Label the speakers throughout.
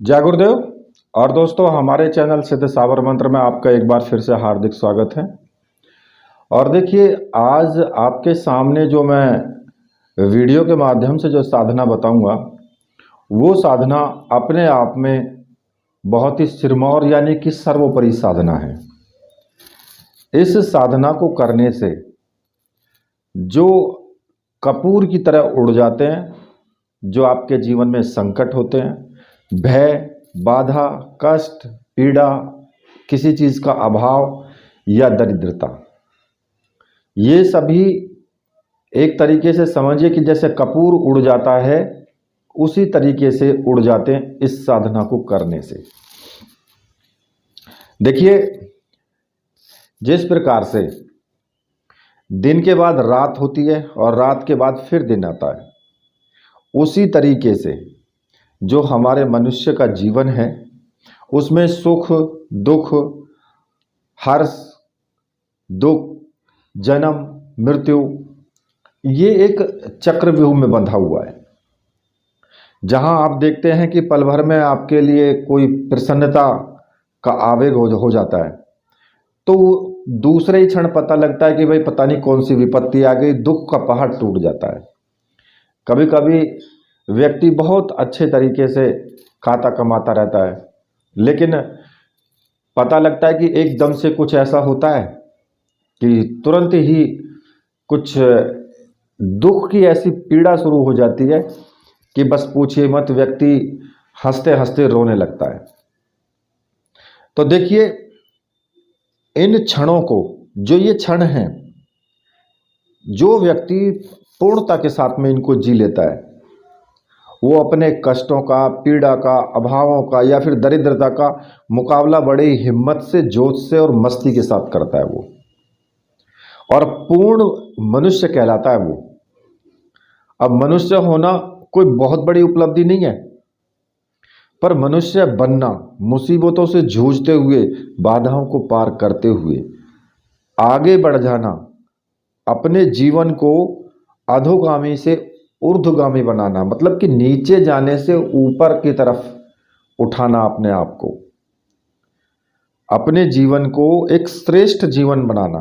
Speaker 1: जय गुरुदेव। और दोस्तों, हमारे चैनल सिद्ध साबर मंत्र में आपका एक बार फिर से हार्दिक स्वागत है। और देखिए, आज आपके सामने जो मैं वीडियो के माध्यम से जो साधना बताऊंगा, वो साधना अपने आप में बहुत ही सिरमौर यानी कि सर्वोपरि साधना है। इस साधना को करने से जो कपूर की तरह उड़ जाते हैं, जो आपके जीवन में संकट होते हैं, भय, बाधा, कष्ट, पीड़ा, किसी चीज़ का अभाव या दरिद्रता, ये सभी एक तरीके से समझिए कि जैसे कपूर उड़ जाता है, उसी तरीके से उड़ जाते हैं इस साधना को करने से। देखिए, जिस प्रकार से दिन के बाद रात होती है और रात के बाद फिर दिन आता है, उसी तरीके से जो हमारे मनुष्य का जीवन है, उसमें सुख, दुख, हर्ष, दुख, जन्म, मृत्यु, ये एक चक्रव्यूह में बंधा हुआ है। जहां आप देखते हैं कि पल भर में आपके लिए कोई प्रसन्नता का आवेग हो जाता है, तो दूसरे ही क्षण पता लगता है कि भाई पता नहीं कौन सी विपत्ति आ गई, दुख का पहाड़ टूट जाता है। कभी कभी व्यक्ति बहुत अच्छे तरीके से खाता कमाता रहता है, लेकिन पता लगता है कि एकदम से कुछ ऐसा होता है कि तुरंत ही कुछ दुख की ऐसी पीड़ा शुरू हो जाती है कि बस पूछिए मत, व्यक्ति हंसते हंसते रोने लगता है। तो देखिए, इन क्षणों को, जो ये क्षण हैं, जो व्यक्ति पूर्णता के साथ में इनको जी लेता है, वो अपने कष्टों का, पीड़ा का, अभावों का या फिर दरिद्रता का मुकाबला बड़ी हिम्मत से, जोश से और मस्ती के साथ करता है वो, और पूर्ण मनुष्य कहलाता है वो। अब मनुष्य होना कोई बहुत बड़ी उपलब्धि नहीं है, पर मनुष्य बनना, मुसीबतों से जूझते हुए, बाधाओं को पार करते हुए आगे बढ़ जाना, अपने जीवन को अधोगामी से ऊर्ध्वगामी बनाना, मतलब कि नीचे जाने से ऊपर की तरफ उठाना अपने आप को, अपने जीवन को एक श्रेष्ठ जीवन बनाना।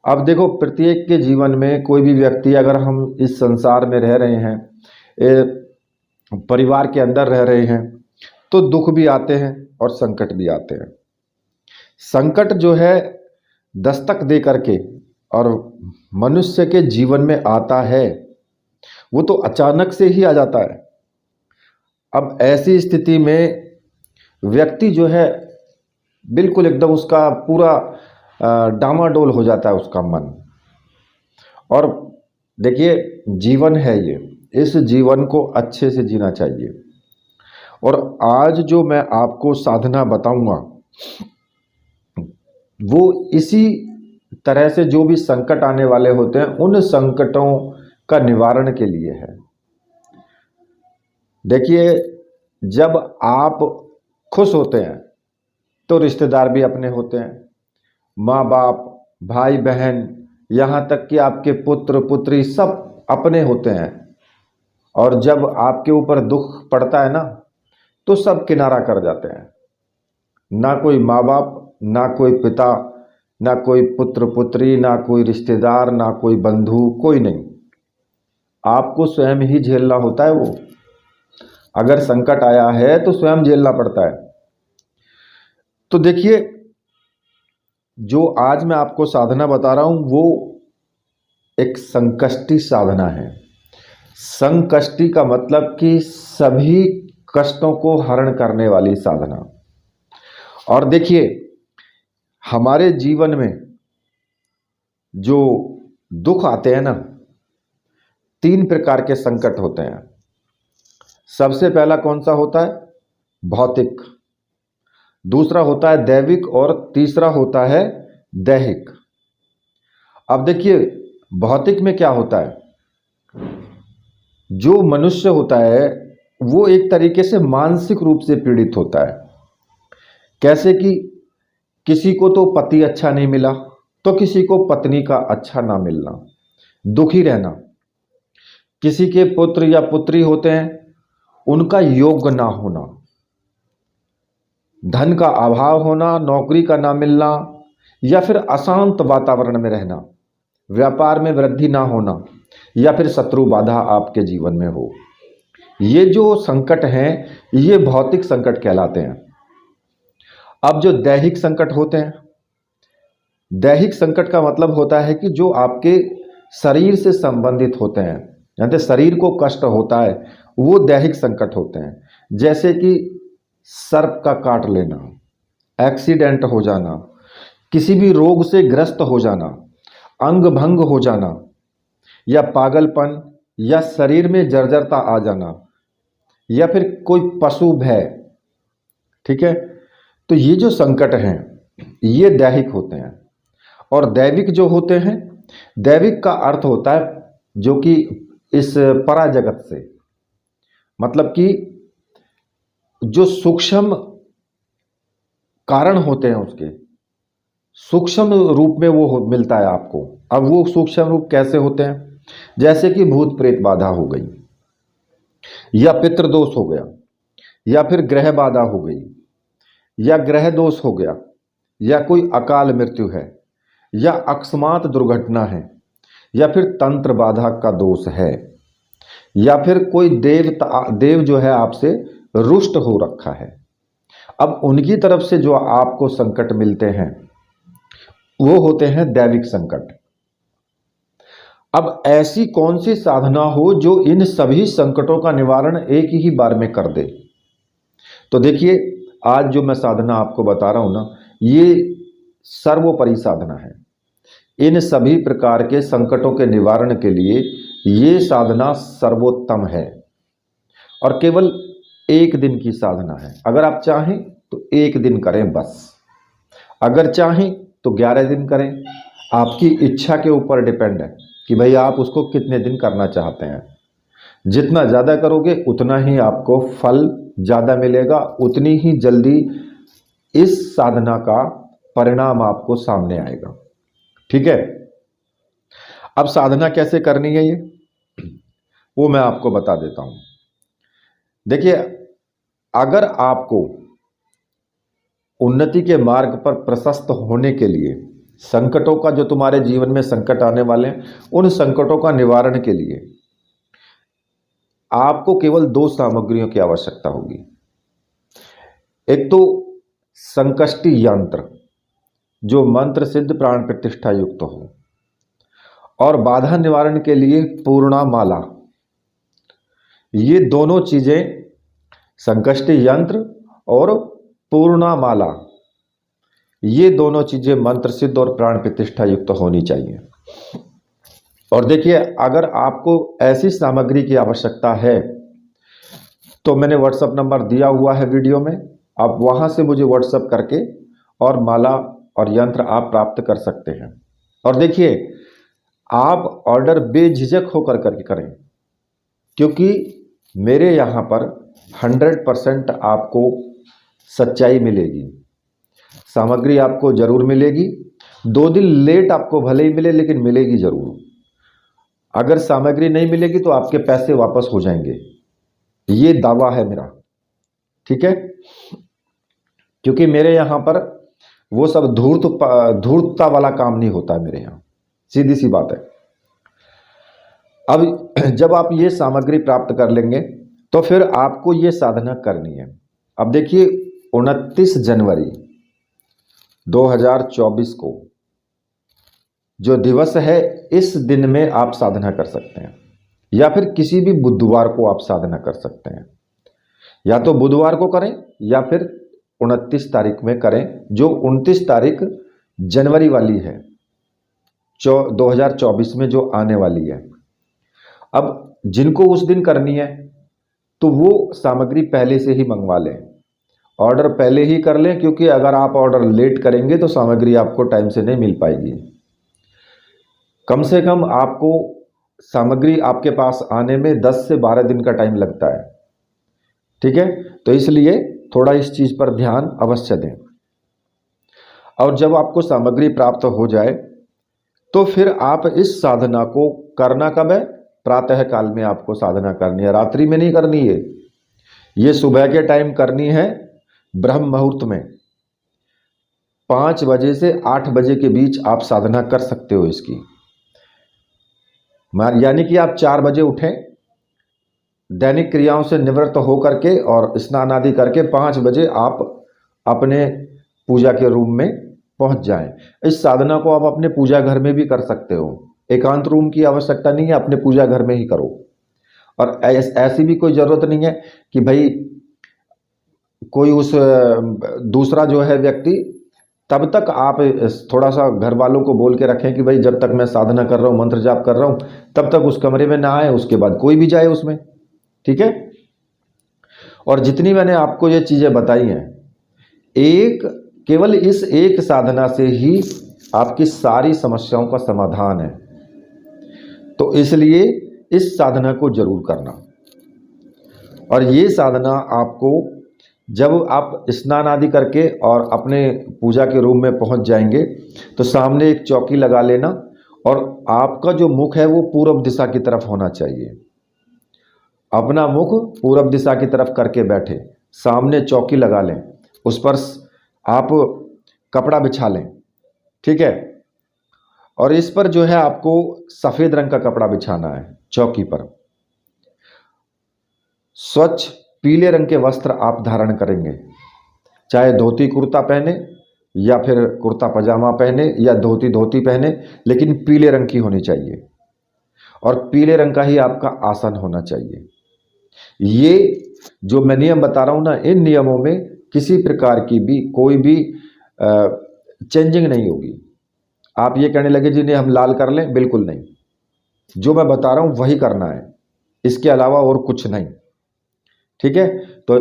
Speaker 1: अब देखो, प्रत्येक के जीवन में कोई भी व्यक्ति, अगर हम इस संसार में रह रहे हैं, परिवार के अंदर रह रहे हैं, तो दुख भी आते हैं और संकट भी आते हैं। संकट जो है दस्तक दे करके और मनुष्य के जीवन में आता है, वो तो अचानक से ही आ जाता है। अब ऐसी स्थिति में व्यक्ति जो है बिल्कुल एकदम उसका पूरा डामाडोल हो जाता है उसका मन। और देखिए, जीवन है ये, इस जीवन को अच्छे से जीना चाहिए। और आज जो मैं आपको साधना बताऊंगा, वो इसी तरह से जो भी संकट आने वाले होते हैं, उन संकटों का निवारण के लिए है। देखिए, जब आप खुश होते हैं तो रिश्तेदार भी अपने होते हैं, माँ बाप, भाई बहन, यहाँ तक कि आपके पुत्र पुत्री सब अपने होते हैं। और जब आपके ऊपर दुख पड़ता है ना, तो सब किनारा कर जाते हैं। ना कोई माँ बाप, ना कोई पिता, ना कोई पुत्र पुत्री, ना कोई रिश्तेदार, ना कोई बंधु, कोई नहीं। आपको स्वयं ही झेलना होता है वो। अगर संकट आया है तो स्वयं झेलना पड़ता है। तो देखिए, जो आज मैं आपको साधना बता रहा हूं, वो एक संकष्टी साधना है। संकष्टी का मतलब कि सभी कष्टों को हरण करने वाली साधना। और देखिए, हमारे जीवन में जो दुख आते हैं ना, 3 प्रकार के संकट होते हैं। सबसे पहला कौन सा होता है? भौतिक। दूसरा होता है दैविक और तीसरा होता है दैहिक। अब देखिए, भौतिक में क्या होता है? जो मनुष्य होता है वो एक तरीके से मानसिक रूप से पीड़ित होता है। कैसे कि किसी को तो पति अच्छा नहीं मिला, तो किसी को पत्नी का अच्छा ना मिलना, दुखी रहना। किसी के पुत्र या पुत्री होते हैं, उनका योग्य ना होना, धन का अभाव होना, नौकरी का ना मिलना, या फिर अशांत वातावरण में रहना, व्यापार में वृद्धि ना होना, या फिर शत्रु बाधा आपके जीवन में हो। ये जो संकट हैं ये भौतिक संकट कहलाते हैं। अब जो दैहिक संकट होते हैं, दैहिक संकट का मतलब होता है कि जो आपके शरीर से संबंधित होते हैं, यानी शरीर को कष्ट होता है, वो दैहिक संकट होते हैं। जैसे कि सर्प का काट लेना, एक्सीडेंट हो जाना, किसी भी रोग से ग्रस्त हो जाना, अंग भंग हो जाना, या पागलपन, या शरीर में जर्जरता आ जाना, या फिर कोई पशु भय। ठीक है, तो ये जो संकट हैं ये दैहिक होते हैं। और दैविक जो होते हैं, दैविक का अर्थ होता है जो कि इस पराजगत से, मतलब कि जो सूक्ष्म कारण होते हैं उसके सूक्ष्म रूप में वो मिलता है आपको। अब वो सूक्ष्म रूप कैसे होते हैं? जैसे कि भूत प्रेत बाधा हो गई, या पितृदोष हो गया, या फिर ग्रह बाधा हो गई, या ग्रह दोष हो गया, या कोई अकाल मृत्यु है, या अकस्मात दुर्घटना है, या फिर तंत्र बाधा का दोष है, या फिर कोई देव जो है आपसे रुष्ट हो रखा है। अब उनकी तरफ से जो आपको संकट मिलते हैं वो होते हैं दैविक संकट। अब ऐसी कौन सी साधना हो जो इन सभी संकटों का निवारण एक ही बार में कर दे? तो देखिए, आज जो मैं साधना आपको बता रहा हूं ना, ये सर्वोपरि साधना है। इन सभी प्रकार के संकटों के निवारण के लिए ये साधना सर्वोत्तम है, और केवल एक दिन की साधना है। अगर आप चाहें तो एक दिन करें बस, अगर चाहें तो 11 दिन करें। आपकी इच्छा के ऊपर डिपेंड है कि भाई आप उसको कितने दिन करना चाहते हैं। जितना ज़्यादा करोगे उतना ही आपको फल ज़्यादा मिलेगा, उतनी ही जल्दी इस साधना का परिणाम आपको सामने आएगा। ठीक है, अब साधना कैसे करनी है ये वो मैं आपको बता देता हूं। देखिए, अगर आपको उन्नति के मार्ग पर प्रशस्त होने के लिए, संकटों का जो तुम्हारे जीवन में संकट आने वाले हैं उन संकटों का निवारण के लिए आपको केवल 2 सामग्रियों की आवश्यकता होगी। एक तो संकष्टी यंत्र जो मंत्र सिद्ध प्राण प्रतिष्ठा युक्त हो, और बाधा निवारण के लिए पूर्णा माला। ये दोनों चीजें, संकष्टी यंत्र और पूर्णा माला, ये दोनों चीजें मंत्र सिद्ध और प्राण प्रतिष्ठा युक्त होनी चाहिए। और देखिए, अगर आपको ऐसी सामग्री की आवश्यकता है तो मैंने व्हाट्सएप नंबर दिया हुआ है वीडियो में, आप वहां से मुझे व्हाट्सएप करके और माला और यंत्र आप प्राप्त कर सकते हैं। और देखिए, आप ऑर्डर बेझिझक होकर करके करें, क्योंकि मेरे यहाँ पर 100% आपको सच्चाई मिलेगी। सामग्री आपको जरूर मिलेगी, 2 दिन लेट आपको भले ही मिले लेकिन मिलेगी जरूर। अगर सामग्री नहीं मिलेगी तो आपके पैसे वापस हो जाएंगे, ये दावा है मेरा। ठीक है, क्योंकि मेरे यहाँ पर वो सब धूर्तता वाला काम नहीं होता है मेरे यहाँ, सीधी सी बात है। अब जब आप ये सामग्री प्राप्त कर लेंगे तो फिर आपको ये साधना करनी है। अब देखिए, 29 जनवरी 2024 को जो दिवस है, इस दिन में आप साधना कर सकते हैं, या फिर किसी भी बुधवार को आप साधना कर सकते हैं। या तो बुधवार को करें या फिर 29 तारीख में करें, जो 29 तारीख जनवरी वाली है 2024 में जो आने वाली है। अब जिनको उस दिन करनी है तो वो सामग्री पहले से ही मंगवा लें, ऑर्डर पहले ही कर लें, क्योंकि अगर आप ऑर्डर लेट करेंगे तो सामग्री आपको टाइम से नहीं मिल पाएगी। कम से कम आपको सामग्री आपके पास आने में 10 से 12 दिन का टाइम लगता है। ठीक है, तो इसलिए थोड़ा इस चीज़ पर ध्यान अवश्य दें। और जब आपको सामग्री प्राप्त हो जाए तो फिर आप इस साधना को करना कब है? प्रातः काल में आपको साधना करनी है, रात्रि में नहीं करनी है। ये सुबह के टाइम करनी है, ब्रह्म मुहूर्त में 5 बजे से 8 बजे के बीच आप साधना कर सकते हो इसकी। यानी कि आप 4 बजे उठें, दैनिक क्रियाओं से निवृत्त होकर के और स्नान आदि करके 5 बजे आप अपने पूजा के रूम में पहुंच जाएं। इस साधना को आप अपने पूजा घर में भी कर सकते हो, एकांत रूम की आवश्यकता नहीं है, अपने पूजा घर में ही करो। और ऐसी भी कोई ज़रूरत नहीं है कि भाई कोई उस दूसरा जो है व्यक्ति, तब तक आप थोड़ा सा घर वालों को बोल के रखें कि भाई जब तक मैं साधना कर रहा हूँ, मंत्र जाप कर रहा हूँ, तब तक उस कमरे में ना आए, उसके बाद कोई भी जाए उसमें, ठीक है। और जितनी मैंने आपको ये चीज़ें बताई हैं, केवल इस एक साधना से ही आपकी सारी समस्याओं का समाधान है। तो इसलिए इस साधना को जरूर करना। और ये साधना आपको जब आप स्नान आदि करके और अपने पूजा के रूम में पहुंच जाएंगे तो सामने एक चौकी लगा लेना, और आपका जो मुख है वो पूर्व दिशा की तरफ होना चाहिए। अपना मुख पूर्व दिशा की तरफ करके बैठे, सामने चौकी लगा लें, उस पर आप कपड़ा बिछा लें, ठीक है। और इस पर जो है आपको सफ़ेद रंग का कपड़ा बिछाना है चौकी पर। स्वच्छ पीले रंग के वस्त्र आप धारण करेंगे, चाहे धोती कुर्ता पहने या फिर कुर्ता पजामा पहने या धोती धोती पहने, लेकिन पीले रंग की होनी चाहिए। और पीले रंग का ही आपका आसन होना चाहिए। ये जो मैं नियम बता रहा हूँ ना, इन नियमों में किसी प्रकार की भी कोई भी चेंजिंग नहीं होगी। आप ये कहने लगे जी नहीं हम लाल कर लें, बिल्कुल नहीं। जो मैं बता रहा हूँ वही करना है, इसके अलावा और कुछ नहीं, ठीक है। तो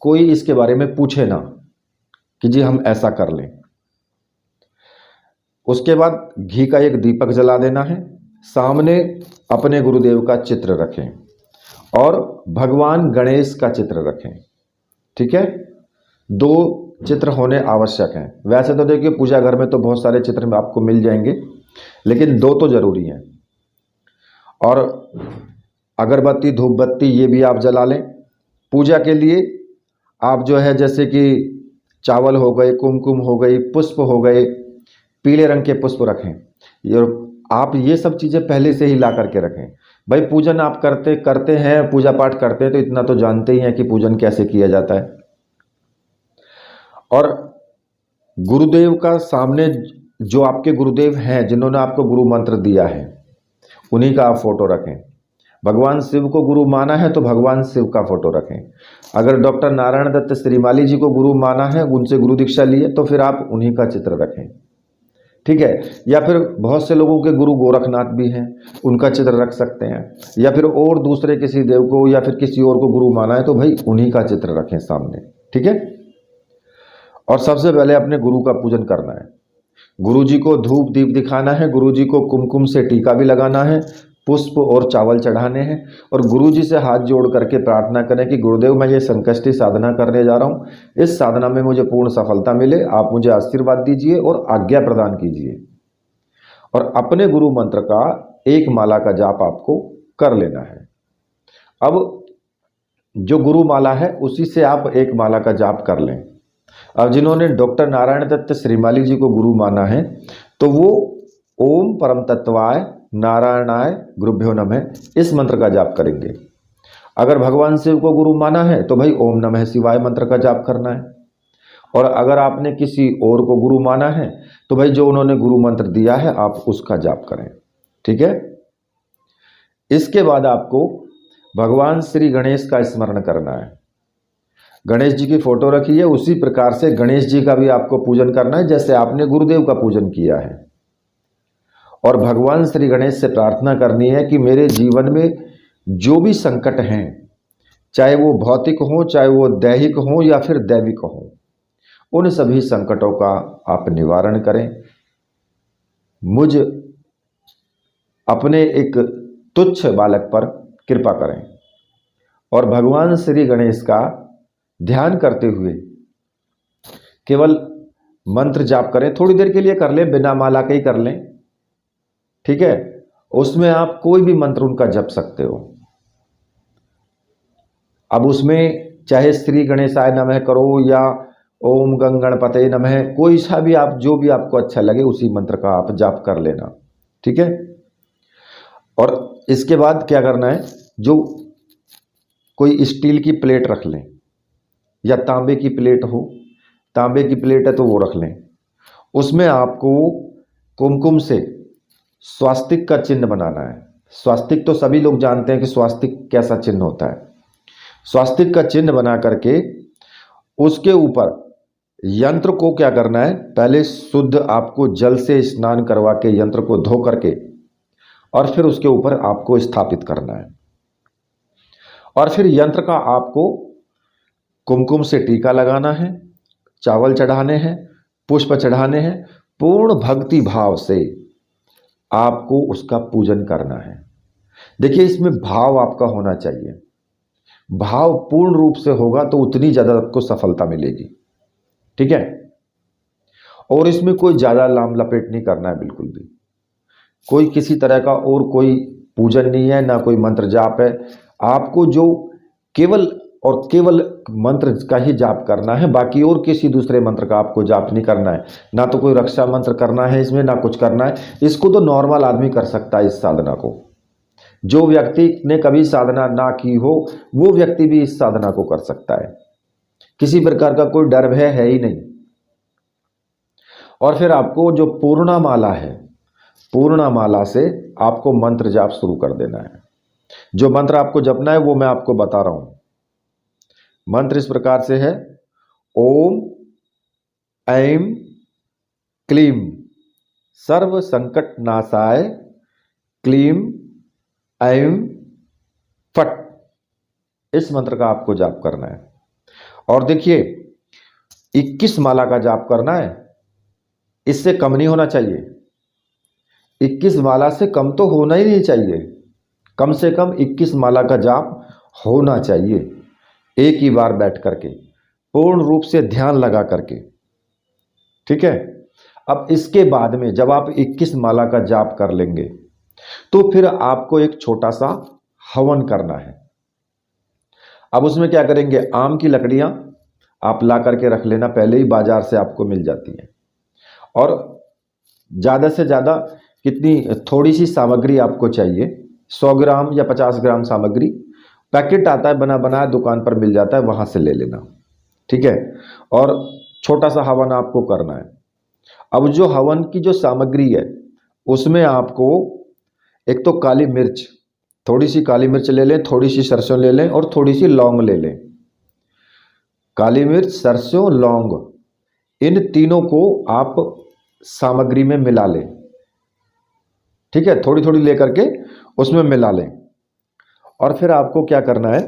Speaker 1: कोई इसके बारे में पूछे ना कि जी हम ऐसा कर लें। उसके बाद घी का एक दीपक जला देना है, सामने अपने गुरुदेव का चित्र रखें और भगवान गणेश का चित्र रखें, ठीक है। 2 चित्र होने आवश्यक हैं। वैसे तो देखिए पूजा घर में तो बहुत सारे चित्र में आपको मिल जाएंगे, लेकिन 2 तो जरूरी हैं। और अगरबत्ती धूप बत्ती ये भी आप जला लें। पूजा के लिए आप जो है जैसे कि चावल हो गए, कुमकुम हो गई, पुष्प हो गए, पीले रंग के पुष्प रखें। आप ये सब चीज़ें पहले से ही ला करके रखें। भाई पूजन आप करते हैं, पूजा पाठ करते हैं तो इतना तो जानते ही हैं कि पूजन कैसे किया जाता है। और गुरुदेव का सामने जो आपके गुरुदेव हैं, जिन्होंने आपको गुरु मंत्र दिया है, उन्हीं का आप फोटो रखें। भगवान शिव को गुरु माना है तो भगवान शिव का फोटो रखें। अगर डॉक्टर नारायण दत्त श्रीमाली जी को गुरु माना है, उनसे गुरु दीक्षा ली है, तो फिर आप उन्हीं का चित्र रखें, ठीक है। या फिर बहुत से लोगों के गुरु गोरखनाथ भी हैं, उनका चित्र रख सकते हैं। या फिर और दूसरे किसी देव को या फिर किसी और को गुरु माना है तो भाई उन्हीं का चित्र रखें सामने, ठीक है। और सबसे पहले अपने गुरु का पूजन करना है। गुरु जी को धूप दीप दिखाना है, गुरु जी को कुमकुम से टीका भी लगाना है, पुष्प और चावल चढ़ाने हैं। और गुरु जी से हाथ जोड़ करके प्रार्थना करें कि गुरुदेव मैं ये संकष्टी साधना करने जा रहा हूँ, इस साधना में मुझे पूर्ण सफलता मिले, आप मुझे आशीर्वाद दीजिए और आज्ञा प्रदान कीजिए। और अपने गुरु मंत्र का 1 माला का जाप आपको कर लेना है। अब जो गुरु माला है उसी से आप 1 माला का जाप कर लें। अब जिन्होंने डॉक्टर नारायण दत्त श्रीमाली जी को गुरु माना है तो वो ओम परम तत्वाय नारायणाय गुरुभ्यो नमः इस मंत्र का जाप करेंगे। अगर भगवान शिव को गुरु माना है तो भाई ओम नमः शिवाय मंत्र का जाप करना है। और अगर आपने किसी और को गुरु माना है तो भाई जो उन्होंने गुरु मंत्र दिया है आप उसका जाप करें, ठीक है। इसके बाद आपको भगवान श्री गणेश का स्मरण करना है। गणेश जी की फोटो रखी है, उसी प्रकार से गणेश जी का भी आपको पूजन करना है जैसे आपने गुरुदेव का पूजन किया है। और भगवान श्री गणेश से प्रार्थना करनी है कि मेरे जीवन में जो भी संकट हैं, चाहे वो भौतिक हो, चाहे वो दैहिक हो या फिर दैविक हो, उन सभी संकटों का आप निवारण करें। मुझ अपने एक तुच्छ बालक पर कृपा करें। और भगवान श्री गणेश का ध्यान करते हुए केवल मंत्र जाप करें। थोड़ी देर के लिए कर लें, बिना माला के ही कर लें, ठीक है। उसमें आप कोई भी मंत्र उनका जप सकते हो। अब उसमें चाहे श्री गणेशाय नमः करो या ओम गंग गणपते नमः, कोई सा भी आप जो भी आपको अच्छा लगे उसी मंत्र का आप जाप कर लेना। ठीक है। और इसके बाद क्या करना है, जो कोई स्टील की प्लेट रख लें या तांबे की प्लेट हो, तांबे की प्लेट है तो वो रख लें, उसमें आपको कुमकुम से स्वास्तिक का चिन्ह बनाना है। स्वास्तिक तो सभी लोग जानते हैं कि स्वास्तिक कैसा चिन्ह होता है। स्वास्तिक का चिन्ह बना करके उसके ऊपर यंत्र को क्या करना है, पहले शुद्ध आपको जल से स्नान करवा के यंत्र को धो करके और फिर उसके ऊपर आपको स्थापित करना है। और फिर यंत्र का आपको कुमकुम से टीका लगाना है, चावल चढ़ाने हैं, पुष्प चढ़ाने हैं, पूर्ण भक्ति भाव से आपको उसका पूजन करना है। देखिए इसमें भाव आपका होना चाहिए, भाव पूर्ण रूप से होगा तो उतनी ज़्यादा आपको सफलता मिलेगी। ठीक है। और इसमें कोई ज़्यादा लाम लपेट नहीं करना है, बिल्कुल भी कोई किसी तरह का और कोई पूजन नहीं है, ना कोई मंत्र जाप है। आपको जो केवल और केवल मंत्र का ही जाप करना है, बाकी और किसी दूसरे मंत्र का आपको जाप नहीं करना है। ना तो कोई रक्षा मंत्र करना है इसमें, ना कुछ करना है। इसको तो नॉर्मल आदमी कर सकता है इस साधना को। जो व्यक्ति ने कभी साधना ना की हो वो व्यक्ति भी इस साधना को कर सकता है, किसी प्रकार का कोई डर भय है ही नहीं। और फिर आपको जो पूर्णा माला है, पूर्णा माला से आपको मंत्र जाप शुरू कर देना है। जो मंत्र आपको जपना है वो मैं आपको बता रहा हूं। मंत्र इस प्रकार से है, ओम ऐं क्लीम सर्व संकट नाशाय क्लीम ऐं फट। इस मंत्र का आपको जाप करना है। और देखिए 21 माला का जाप करना है, इससे कम नहीं होना चाहिए। 21 माला से कम तो होना ही नहीं चाहिए, कम से कम 21 माला का जाप होना चाहिए, एक ही बार बैठ करके पूर्ण रूप से ध्यान लगा करके। ठीक है। अब इसके बाद में जब आप 21 माला का जाप कर लेंगे तो फिर आपको एक छोटा सा हवन करना है। अब उसमें क्या करेंगे, आम की लकड़ियां आप ला करके रख लेना, पहले ही बाजार से आपको मिल जाती हैं। और ज़्यादा से ज़्यादा कितनी थोड़ी सी सामग्री आपको चाहिए, 100 ग्राम या 50 ग्राम सामग्री, पैकेट आता है बना बनाया, दुकान पर मिल जाता है, वहाँ से ले लेना। ठीक है। और छोटा सा हवन आपको करना है। अब जो हवन की जो सामग्री है उसमें आपको एक तो काली मिर्च, थोड़ी सी काली मिर्च ले लें, थोड़ी सी सरसों ले लें और थोड़ी सी लौंग ले लें। काली मिर्च, सरसों, लौंग, इन तीनों को आप सामग्री में मिला लें। ठीक है। थोड़ी थोड़ी लेकर के उसमें मिला लें। और फिर आपको क्या करना है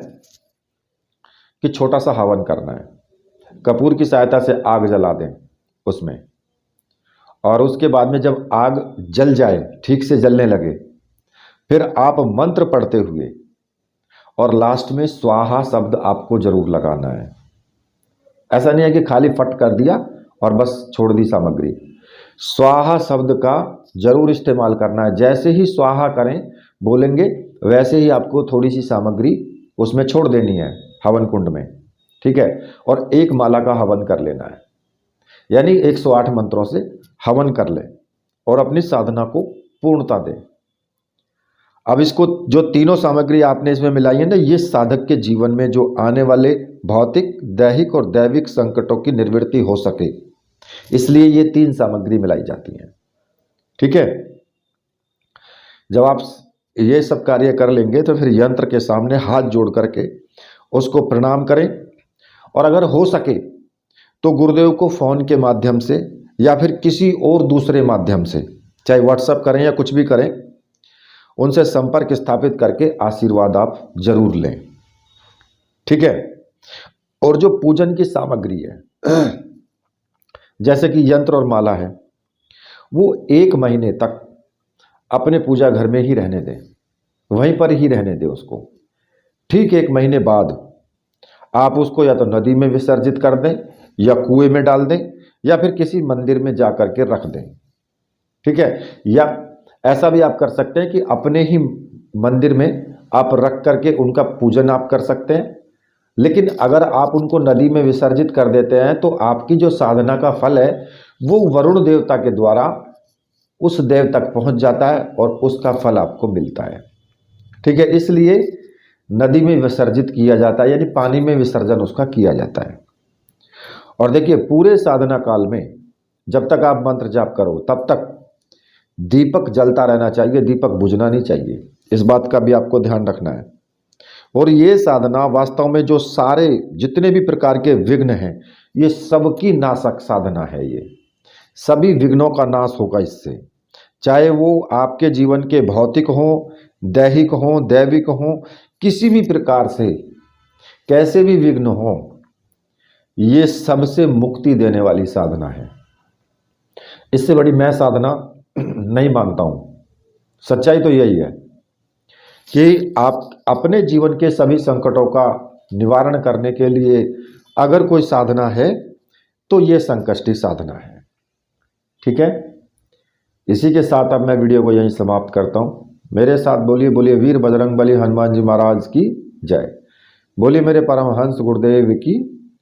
Speaker 1: कि छोटा सा हवन करना है, कपूर की सहायता से आग जला दें उसमें। और उसके बाद में जब आग जल जाए, ठीक से जलने लगे, फिर आप मंत्र पढ़ते हुए और लास्ट में स्वाहा शब्द आपको जरूर लगाना है। ऐसा नहीं है कि खाली फट कर दिया और बस छोड़ दी सामग्री। स्वाहा शब्द का जरूर इस्तेमाल करना है। जैसे ही स्वाहा करें बोलेंगे वैसे ही आपको थोड़ी सी सामग्री उसमें छोड़ देनी है हवन कुंड में। ठीक है। और एक माला का हवन कर लेना है, यानी 108 मंत्रों से हवन कर लें और अपनी साधना को पूर्णता दें। अब इसको जो तीनों सामग्री आपने इसमें मिलाई है ना, ये साधक के जीवन में जो आने वाले भौतिक, दैहिक और दैविक संकटों की निवृत्ति हो सके, इसलिए ये 3 सामग्री मिलाई जाती हैं। ठीक है। जब आप ये सब कार्य कर लेंगे तो फिर यंत्र के सामने हाथ जोड़ करके उसको प्रणाम करें। और अगर हो सके तो गुरुदेव को फ़ोन के माध्यम से या फिर किसी और दूसरे माध्यम से, चाहे व्हाट्सएप करें या कुछ भी करें, उनसे संपर्क स्थापित करके आशीर्वाद आप जरूर लें। ठीक है। और जो पूजन की सामग्री है जैसे कि यंत्र और माला है, वो 1 महीने तक अपने पूजा घर में ही रहने दें, वहीं पर ही रहने दें उसको। ठीक 1 महीने बाद आप उसको या तो नदी में विसर्जित कर दें या कुएं में डाल दें या फिर किसी मंदिर में जा कर के रख दें। ठीक है। या ऐसा भी आप कर सकते हैं कि अपने ही मंदिर में आप रख करके उनका पूजन आप कर सकते हैं, लेकिन अगर आप उनको नदी में विसर्जित कर देते हैं तो आपकी जो साधना का फल है वो वरुण देवता के द्वारा उस देव तक पहुंच जाता है और उसका फल आपको मिलता है। ठीक है, इसलिए नदी में विसर्जित किया जाता है, यानी पानी में विसर्जन उसका किया जाता है। और देखिए, पूरे साधना काल में जब तक आप मंत्र जाप करो तब तक दीपक जलता रहना चाहिए, दीपक बुझना नहीं चाहिए। इस बात का भी आपको ध्यान रखना है। और ये साधना वास्तव में जो सारे जितने भी प्रकार के विघ्न हैं, ये सबकी नाशक साधना है। ये सभी विघ्नों का नाश होगा इससे, चाहे वो आपके जीवन के भौतिक हों, दैहिक हों, दैविक हों, किसी भी प्रकार से कैसे भी विघ्न हों, ये सबसे मुक्ति देने वाली साधना है। इससे बड़ी मैं साधना नहीं मानता हूं। सच्चाई तो यही है कि आप अपने जीवन के सभी संकटों का निवारण करने के लिए अगर कोई साधना है तो ये संकष्टी साधना है। ठीक है, इसी के साथ अब मैं वीडियो को यहीं समाप्त करता हूं। मेरे साथ बोलिए बोलिए वीर बजरंगबली हनुमान जी महाराज की जय। बोलिए मेरे परमहंस गुरुदेव की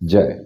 Speaker 1: जय।